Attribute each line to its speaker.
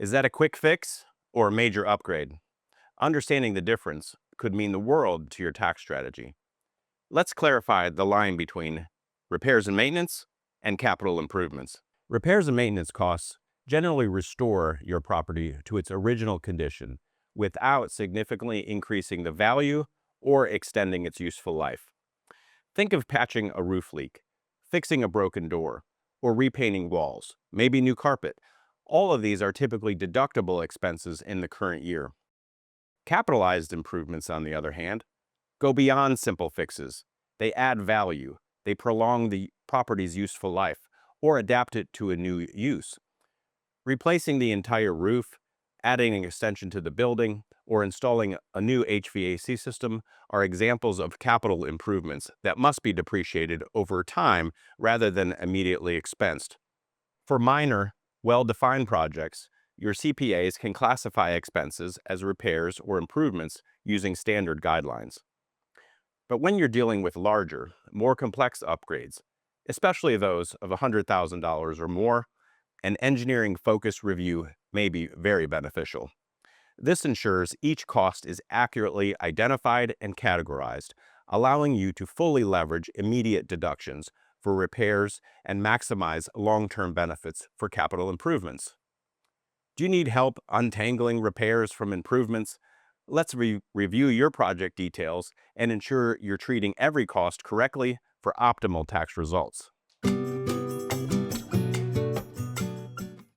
Speaker 1: Is that a quick fix or a major upgrade? Understanding the difference could mean the world to your tax strategy. Let's clarify the line between repairs and maintenance and capital improvements. Repairs and maintenance costs generally restore your property to its original condition without significantly increasing the value or extending its useful life. Think of patching a roof leak, fixing a broken door, or repainting walls, maybe new carpet. All of these are typically deductible expenses in the current year. Capitalized improvements, on the other hand, go beyond simple fixes. They add value, they prolong the property's useful life, or adapt it to a new use. Replacing the entire roof, adding an extension to the building, or installing a new HVAC system are examples of capital improvements that must be depreciated over time rather than immediately expensed. For minor, well-defined projects, your CPAs can classify expenses as repairs or improvements using standard guidelines. But when you're dealing with larger, more complex upgrades, especially those of $100,000 or more, an engineering-focused review may be very beneficial. This ensures each cost is accurately identified and categorized, allowing you to fully leverage immediate deductions for repairs and maximize long-term benefits for capital improvements. Do you need help untangling repairs from improvements? Let's review your project details and ensure you're treating every cost correctly for optimal tax results.